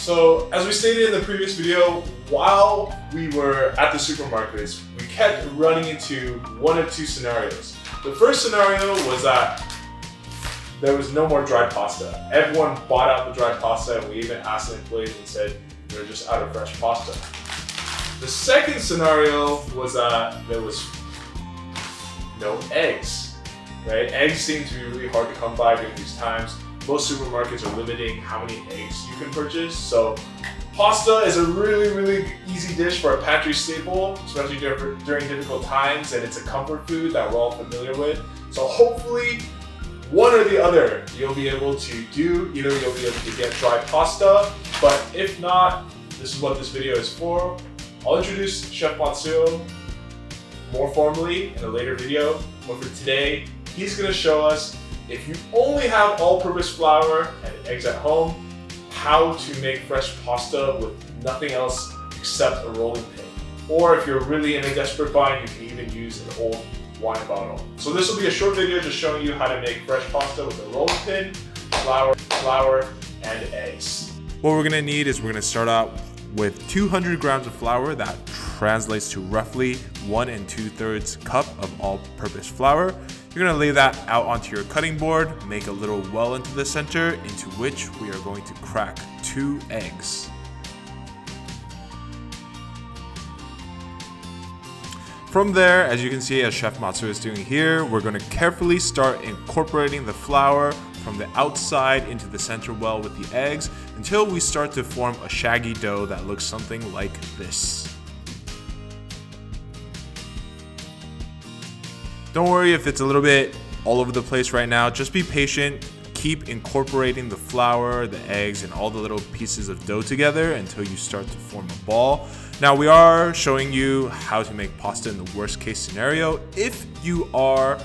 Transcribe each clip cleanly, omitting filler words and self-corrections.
So as we stated in the previous video, while we were at the supermarkets, we kept running into one of two scenarios. The first scenario was that there was no more dry pasta. Everyone bought out the dry pasta, and we even asked the employees and said, they're just out of fresh pasta. The second scenario was that there was no eggs, right? Eggs seem to be really hard to come by during these times. Most supermarkets are limiting how many eggs you can purchase. So pasta is a really easy dish for a pantry staple, especially during difficult times, and it's a comfort food that we're all familiar with. So hopefully, one or the other you'll be able to do. Either you'll be able to get dry pasta, but if not, this is what this video is for. I'll introduce Chef Matsuo more formally in a later video, but for today, he's gonna show us, if you only have all-purpose flour and eggs at home, how to make fresh pasta with nothing else except a rolling pin. Or if you're really in a desperate bind, you can even use an old wine bottle. So this will be a short video just showing you how to make fresh pasta with a rolling pin, flour, and eggs. What we're gonna need is we're gonna start out with 200 grams of flour. That translates to roughly 1 2/3 cup of all-purpose flour. You're gonna lay that out onto your cutting board, make a little well into the center, into which we are going to crack 2 eggs. From there, as you can see, as Chef Matsuo is doing here, we're going to carefully start incorporating the flour from the outside into the center well with the eggs until we start to form a shaggy dough that looks something like this. Don't worry if it's a little bit all over the place right now, just be patient. Keep incorporating the flour, the eggs, and all the little pieces of dough together until you start to form a ball. Now we are showing you how to make pasta in the worst case scenario. If you are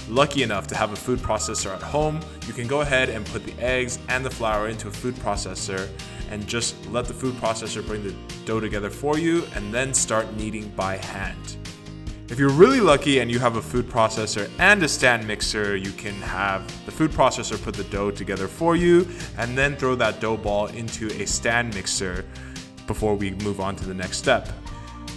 lucky enough to have a food processor at home, you can go ahead and put the eggs and the flour into a food processor and just let the food processor bring the dough together for you and then start kneading by hand. If you're really lucky and you have a food processor and a stand mixer, you can have the food processor put the dough together for you and then throw that dough ball into a stand mixer before we move on to the next step.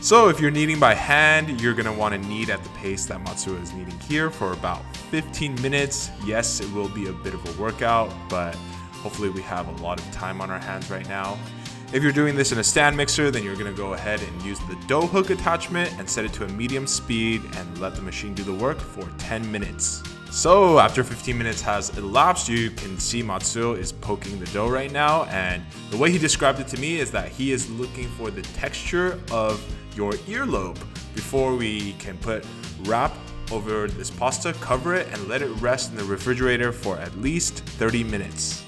So if you're kneading by hand, you're gonna wanna knead at the pace that Matsuo is kneading here for about 15 minutes. Yes, it will be a bit of a workout, but hopefully we have a lot of time on our hands right now. If you're doing this in a stand mixer, then you're gonna go ahead and use the dough hook attachment and set it to a medium speed and let the machine do the work for 10 minutes. So after 15 minutes has elapsed, you can see Matsuo is poking the dough right now, and the way he described it to me is that he is looking for the texture of your earlobe before we can put wrap over this pasta, cover it, and let it rest in the refrigerator for at least 30 minutes.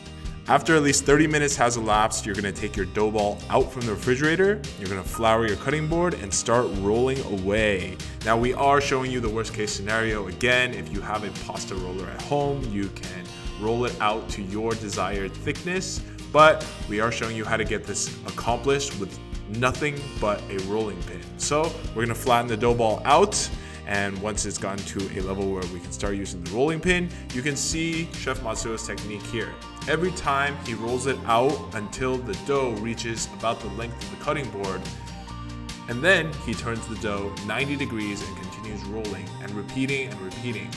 After at least 30 minutes has elapsed, you're gonna take your dough ball out from the refrigerator, you're gonna flour your cutting board and start rolling away. Now we are showing you the worst case scenario. Again, if you have a pasta roller at home, you can roll it out to your desired thickness, but we are showing you how to get this accomplished with nothing but a rolling pin. So we're gonna flatten the dough ball out, and once it's gotten to a level where we can start using the rolling pin, you can see Chef Matsuo's technique here. Every time he rolls it out until the dough reaches about the length of the cutting board, and then he turns the dough 90 degrees and continues rolling and repeating and repeating.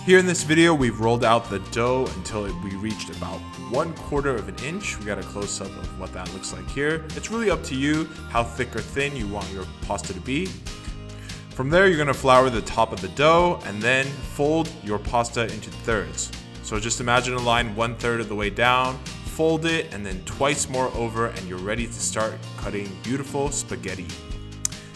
Here in this video, we've rolled out the dough until we reached about 1/4 of an inch. We got a close-up of what that looks like here. It's really up to you how thick or thin you want your pasta to be. From there, you're gonna flour the top of the dough and then fold your pasta into thirds. So just imagine a line 1/3 of the way down, fold it, and then twice more over, and you're ready to start cutting beautiful spaghetti.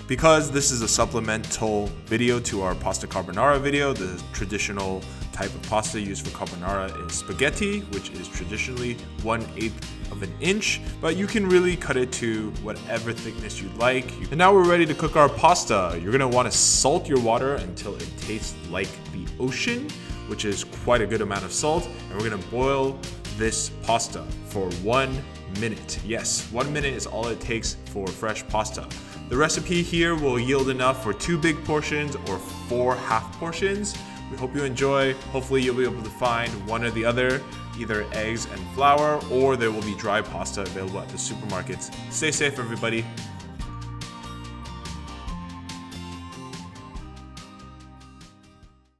Because this is a supplemental video to our Pasta Carbonara video, the traditional type of pasta used for carbonara is spaghetti, which is traditionally 1/8 of an inch, but you can really cut it to whatever thickness you'd like. And now we're ready to cook our pasta. You're gonna wanna salt your water until it tastes like the ocean, which is quite a good amount of salt, and we're gonna boil this pasta for 1 minute. Yes, 1 minute is all it takes for fresh pasta. The recipe here will yield enough for 2 big portions or 4 half portions. We hope you enjoy. Hopefully you'll be able to find one or the other, either eggs and flour, or there will be dry pasta available at the supermarkets. Stay safe, everybody.